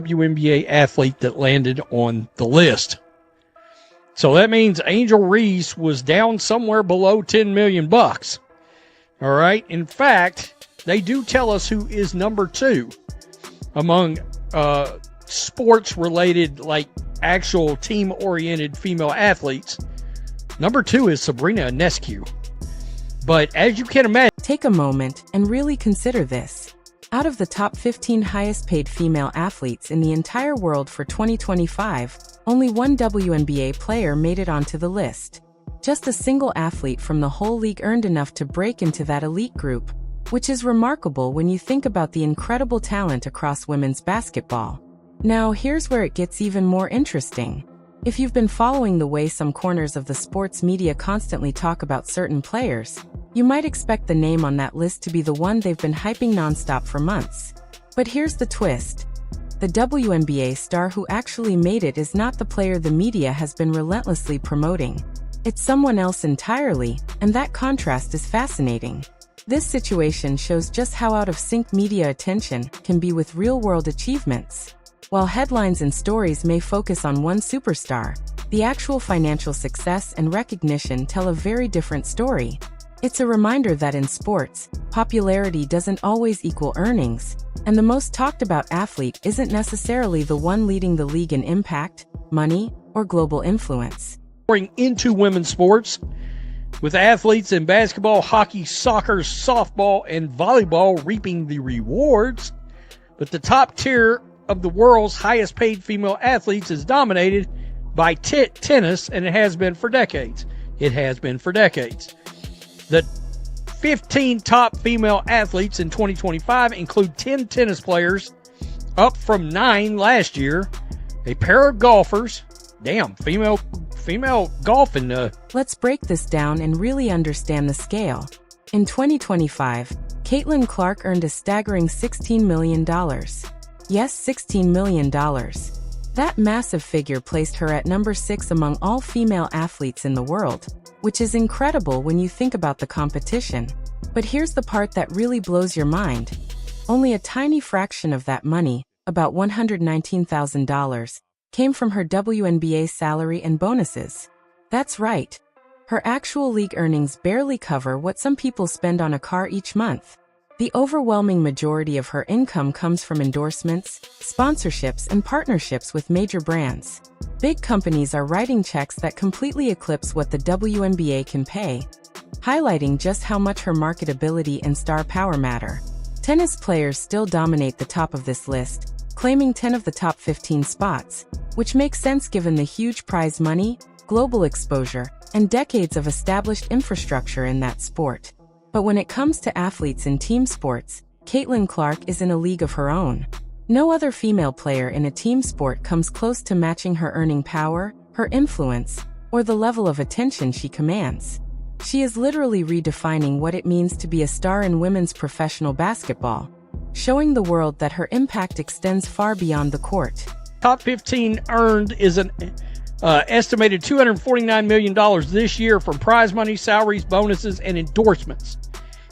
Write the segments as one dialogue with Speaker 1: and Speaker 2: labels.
Speaker 1: WNBA athlete that landed on the list. So that means Angel Reese was down somewhere below 10 million bucks. All right. In fact, they do tell us who is number 2 among sports related, like actual team oriented female athletes. Number 2 is Sabrina Ionescu. But as you can imagine,
Speaker 2: take a moment and really consider this. Out of the top 15 highest paid female athletes in the entire world for 2025, only one WNBA player made it onto the list. Just a single athlete from the whole league earned enough to break into that elite group, which is remarkable when you think about the incredible talent across women's basketball. Now, here's where it gets even more interesting. If you've been following the way some corners of the sports media constantly talk about certain players, you might expect the name on that list to be the one they've been hyping nonstop for months. But here's the twist. The WNBA star who actually made it is not the player the media has been relentlessly promoting. It's someone else entirely, and that contrast is fascinating. This situation shows just how out of sync media attention can be with real-world achievements. While headlines and stories may focus on one superstar, the actual financial success and recognition tell a very different story. It's a reminder that in sports, popularity doesn't always equal earnings, and the most talked about athlete isn't necessarily the one leading the league in impact, money, or global influence.
Speaker 1: Into women's sports, with athletes in basketball, hockey, soccer, softball, and volleyball reaping the rewards, but the top tier of the world's highest paid female athletes is dominated by tennis, and it has been for decades. The 15 top female athletes in 2025 include 10 tennis players, up from 9 last year, a pair of golfers. Damn, female golfing.
Speaker 2: Let's break this down and really understand the scale. In 2025, Caitlin Clark earned a staggering $16 million. Yes, $16 million. That massive figure placed her at number 6 among all female athletes in the world, which is incredible when you think about the competition. But here's the part that really blows your mind. Only a tiny fraction of that money, about $119,000, came from her WNBA salary and bonuses. That's right. Her actual league earnings barely cover what some people spend on a car each month. The overwhelming majority of her income comes from endorsements, sponsorships, and partnerships with major brands. Big companies are writing checks that completely eclipse what the WNBA can pay, highlighting just how much her marketability and star power matter. Tennis players still dominate the top of this list, claiming 10 of the top 15 spots, which makes sense given the huge prize money, global exposure, and decades of established infrastructure in that sport. But when it comes to athletes in team sports, Caitlin Clark is in a league of her own. No other female player in a team sport comes close to matching her earning power, her influence, or the level of attention she commands. She is literally redefining what it means to be a star in women's professional basketball, showing the world that her impact extends far beyond the court.
Speaker 1: Top 15 earned is an estimated $249 million this year from prize money, salaries, bonuses, and endorsements.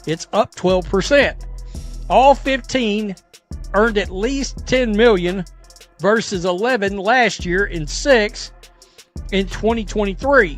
Speaker 1: It's up 12%. All 15 earned at least $10 million versus 11 last year and 6 in 2023.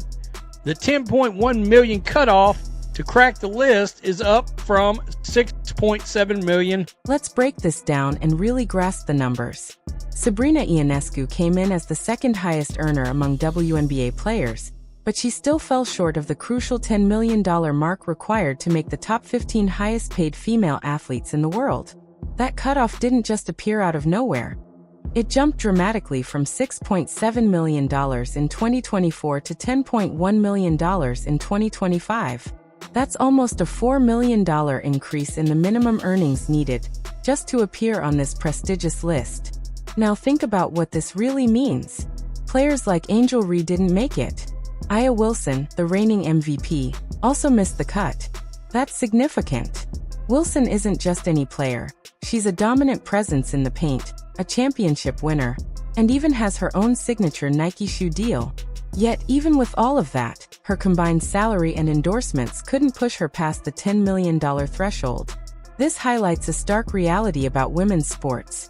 Speaker 1: The $10.1 million cutoff to crack the list is up from $6.7 million.
Speaker 2: Let's break this down and really grasp the numbers. Sabrina Ionescu came in as the second highest earner among WNBA players, but she still fell short of the crucial $10 million mark required to make the top 15 highest paid female athletes in the world. That cutoff didn't just appear out of nowhere. It jumped dramatically from $6.7 million in 2024 to $10.1 million in 2025. That's almost a $4 million increase in the minimum earnings needed just to appear on this prestigious list. Now think about what this really means. Players like Angel Reese didn't make it. Aya Wilson, the reigning MVP, also missed the cut. That's significant. Wilson isn't just any player. She's a dominant presence in the paint, a championship winner, and even has her own signature Nike shoe deal. Yet, even with all of that, her combined salary and endorsements couldn't push her past the $10 million threshold. This highlights a stark reality about women's sports.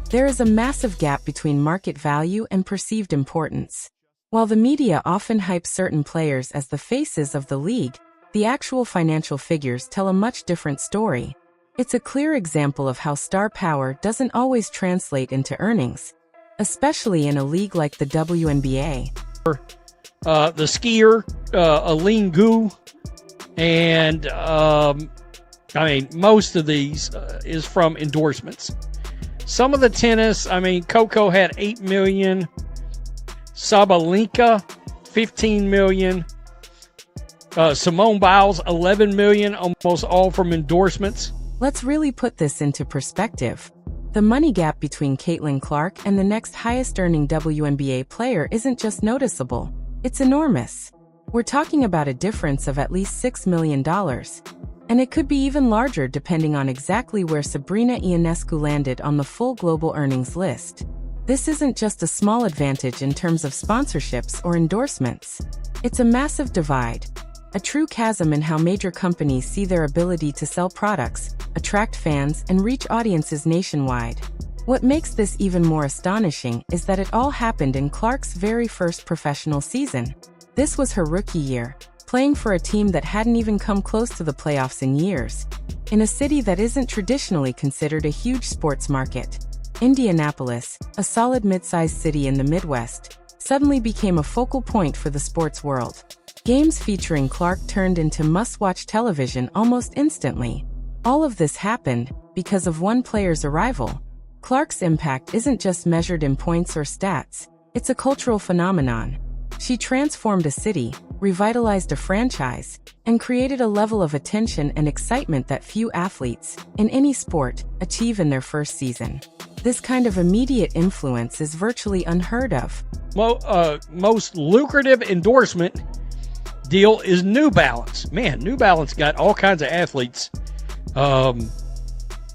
Speaker 2: There is a massive gap between market value and perceived importance. While the media often hype certain players as the faces of the league, the actual financial figures tell a much different story. It's a clear example of how star power doesn't always translate into earnings, especially in a league like the WNBA.
Speaker 1: The skier, Aline Gu, and most of these is from endorsements. Some of the tennis, Coco had 8 million, Sabalenka 15 million, Simone Biles 11 million, almost all from endorsements.
Speaker 2: Let's really put this into perspective. The money gap between Caitlin Clark and the next highest-earning WNBA player isn't just noticeable, it's enormous. We're talking about a difference of at least $6 million. And it could be even larger depending on exactly where Sabrina Ionescu landed on the full global earnings list. This isn't just a small advantage in terms of sponsorships or endorsements. It's a massive divide. A true chasm in how major companies see their ability to sell products, attract fans, and reach audiences nationwide. What makes this even more astonishing is that it all happened in Clark's very first professional season. This was her rookie year, playing for a team that hadn't even come close to the playoffs in years. In a city that isn't traditionally considered a huge sports market, Indianapolis, a solid mid-sized city in the Midwest, suddenly became a focal point for the sports world. Games featuring Clark turned into must-watch television almost instantly. All of this happened because of one player's arrival. Clark's impact isn't just measured in points or stats, it's a cultural phenomenon. She transformed a city, revitalized a franchise, and created a level of attention and excitement that few athletes, in any sport, achieve in their first season. This kind of immediate influence is virtually unheard of.
Speaker 1: Most lucrative endorsement deal is New Balance. Man, New Balance got all kinds of athletes on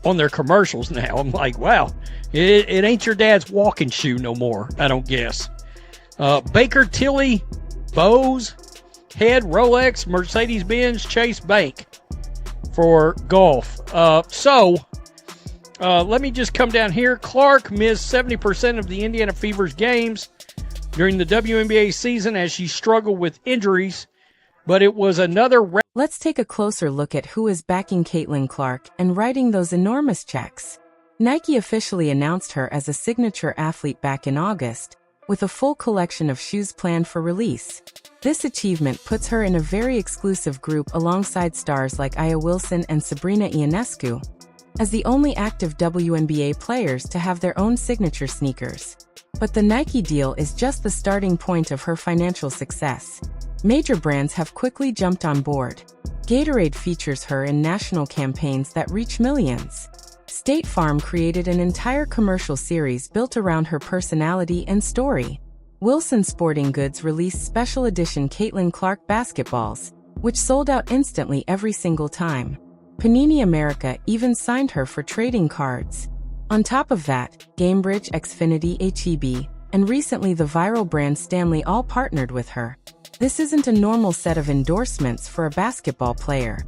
Speaker 1: their commercials now. I'm like, wow, it ain't your dad's walking shoe no more, I don't guess. Baker Tilly, Bose, Head, Rolex, Mercedes-Benz, Chase Bank for golf. Let me just come down here. Clark missed 70% of the Indiana Fever's games during the WNBA season as she struggled with injuries, but it was another...
Speaker 2: Let's take a closer look at who is backing Caitlin Clark and writing those enormous checks. Nike officially announced her as a signature athlete back in August, with a full collection of shoes planned for release. This achievement puts her in a very exclusive group alongside stars like Aya Wilson and Sabrina Ionescu, as the only active WNBA players to have their own signature sneakers. But the Nike deal is just the starting point of her financial success. Major brands have quickly jumped on board. Gatorade features her in national campaigns that reach millions. State Farm created an entire commercial series built around her personality and story. Wilson Sporting Goods released special edition Caitlin Clark basketballs, which sold out instantly every single time. Panini America even signed her for trading cards. On top of that, Gamebridge, Xfinity, H-E-B, and recently the viral brand Stanley all partnered with her. This isn't a normal set of endorsements for a basketball player.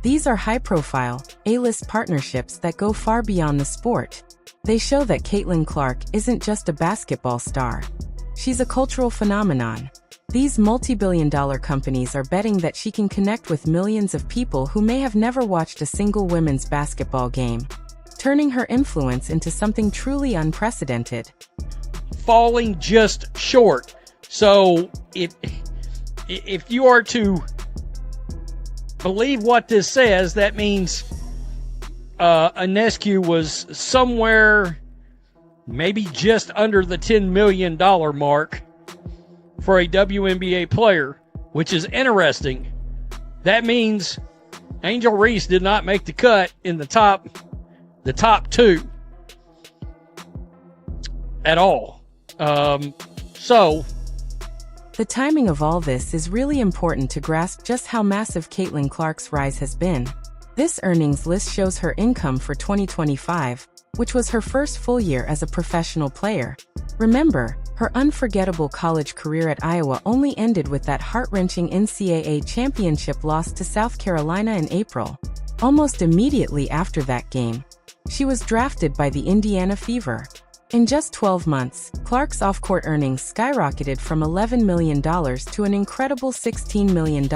Speaker 2: These are high-profile, A-list partnerships that go far beyond the sport. They show that Caitlin Clark isn't just a basketball star. She's a cultural phenomenon. These multi-billion-dollar companies are betting that she can connect with millions of people who may have never watched a single women's basketball game, turning her influence into something truly unprecedented.
Speaker 1: Falling just short. So if you are to believe what this says, that means Ionescu was somewhere maybe just under the $10 million mark for a WNBA player, which is interesting. That means Angel Reese did not make the cut in the top two at all.
Speaker 2: The timing of all this is really important to grasp just how massive Caitlin Clark's rise has been. This earnings list shows her income for 2025, which was her first full year as a professional player. Remember, her unforgettable college career at Iowa only ended with that heart-wrenching NCAA championship loss to South Carolina in April. Almost immediately after that game, she was drafted by the Indiana Fever. In just 12 months, Clark's off-court earnings skyrocketed from $11 million to an incredible $16 million.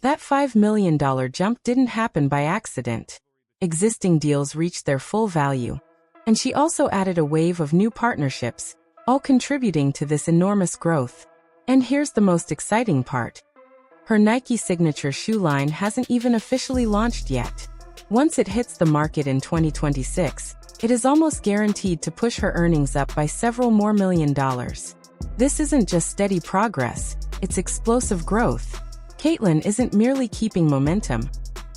Speaker 2: That $5 million jump didn't happen by accident. Existing deals reached their full value. And she also added a wave of new partnerships, all contributing to this enormous growth. And here's the most exciting part. Her Nike signature shoe line hasn't even officially launched yet. Once it hits the market in 2026, it is almost guaranteed to push her earnings up by several more $1 million. This isn't just steady progress, it's explosive growth. Caitlin isn't merely keeping momentum.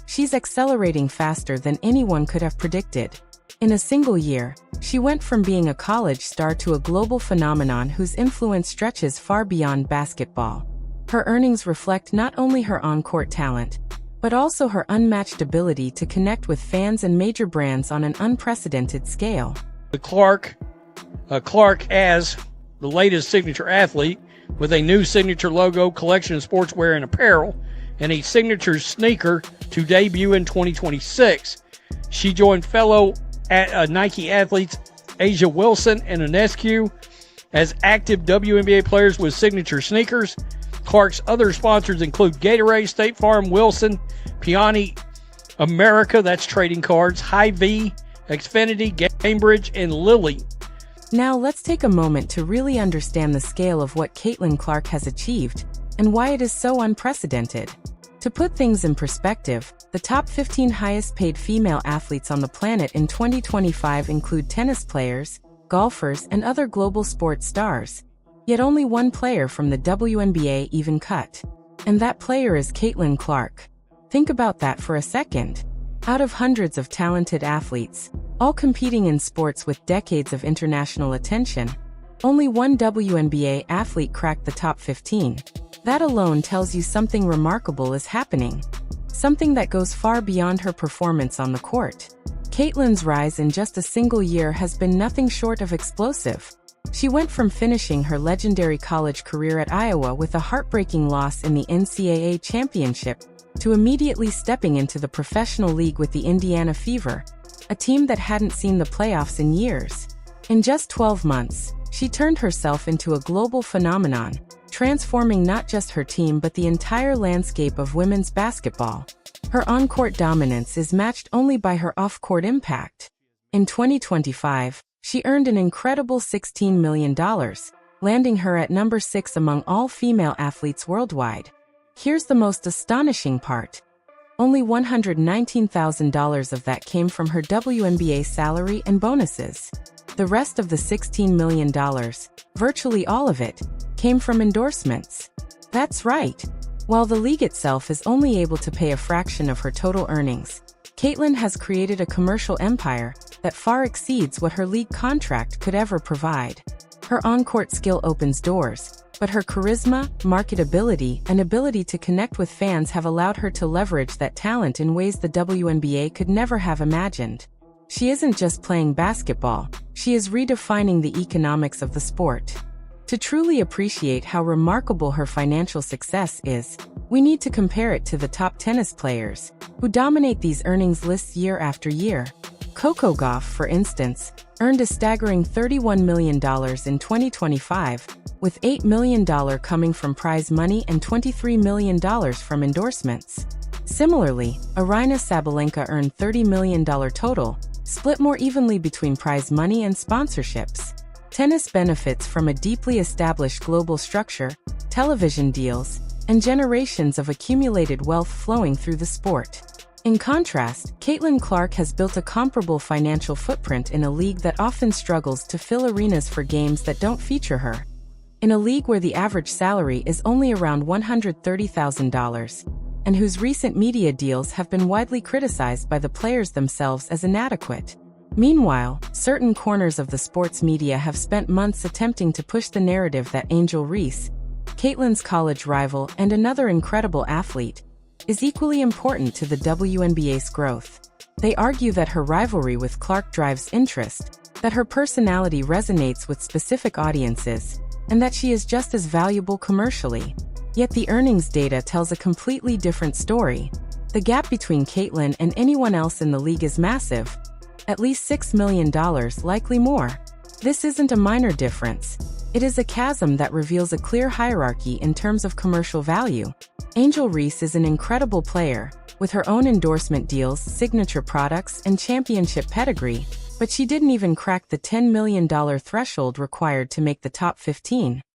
Speaker 2: She's accelerating faster than anyone could have predicted. In a single year, she went from being a college star to a global phenomenon whose influence stretches far beyond basketball. Her earnings reflect not only her on-court talent, but also her unmatched ability to connect with fans and major brands on an unprecedented scale.
Speaker 1: Clark as the latest signature athlete with a new signature logo, collection of sportswear and apparel, and a signature sneaker to debut in 2026. She joined fellow Nike athletes Asia Wilson and Ionescu as active WNBA players with signature sneakers. Clark's other sponsors include Gatorade, State Farm, Wilson, Peony America, that's trading cards, Hy-Vee, Xfinity, Cambridge, and Lilly.
Speaker 2: Now let's take a moment to really understand the scale of what Caitlin Clark has achieved and why it is so unprecedented. To put things in perspective, the top 15 highest paid female athletes on the planet in 2025 include tennis players, golfers, and other global sports stars. Yet only one player from the WNBA even cut. And that player is Caitlin Clark. Think about that for a second. Out of hundreds of talented athletes, all competing in sports with decades of international attention, only one WNBA athlete cracked the top 15. That alone tells you something remarkable is happening. Something that goes far beyond her performance on the court. Caitlin's rise in just a single year has been nothing short of explosive. She went from finishing her legendary college career at Iowa with a heartbreaking loss in the NCAA championship to immediately stepping into the professional league with the Indiana Fever, a team that hadn't seen the playoffs in years. In just 12 months, she turned herself into a global phenomenon, transforming not just her team but the entire landscape of women's basketball. Her on-court dominance is matched only by her off-court impact. In 2025, she earned an incredible $16 million, landing her at number 6 among all female athletes worldwide. Here's the most astonishing part. Only $119,000 of that came from her WNBA salary and bonuses. The rest of the $16 million, virtually all of it, came from endorsements. That's right. While the league itself is only able to pay a fraction of her total earnings, Caitlin has created a commercial empire that far exceeds what her league contract could ever provide. Her on-court skill opens doors, but her charisma, marketability, and ability to connect with fans have allowed her to leverage that talent in ways the WNBA could never have imagined. She isn't just playing basketball, she is redefining the economics of the sport. To truly appreciate how remarkable her financial success is, we need to compare it to the top tennis players, who dominate these earnings lists year after year. Coco Gauff, for instance, earned a staggering $31 million in 2025, with $8 million coming from prize money and $23 million from endorsements. Similarly, Aryna Sabalenka earned $30 million total, split more evenly between prize money and sponsorships. Tennis benefits from a deeply established global structure, television deals, and generations of accumulated wealth flowing through the sport. In contrast, Caitlin Clark has built a comparable financial footprint in a league that often struggles to fill arenas for games that don't feature her. In a league where the average salary is only around $130,000, and whose recent media deals have been widely criticized by the players themselves as inadequate. Meanwhile, certain corners of the sports media have spent months attempting to push the narrative that Angel Reese, Caitlin's college rival and another incredible athlete, is equally important to the WNBA's growth. They argue that her rivalry with Clark drives interest, that her personality resonates with specific audiences, and that she is just as valuable commercially. Yet the earnings data tells a completely different story. The gap between Caitlin and anyone else in the league is massive. At least $6 million, likely more. This isn't a minor difference. It is a chasm that reveals a clear hierarchy in terms of commercial value. Angel Reese is an incredible player, with her own endorsement deals, signature products, and championship pedigree, but she didn't even crack the $10 million threshold required to make the top 15.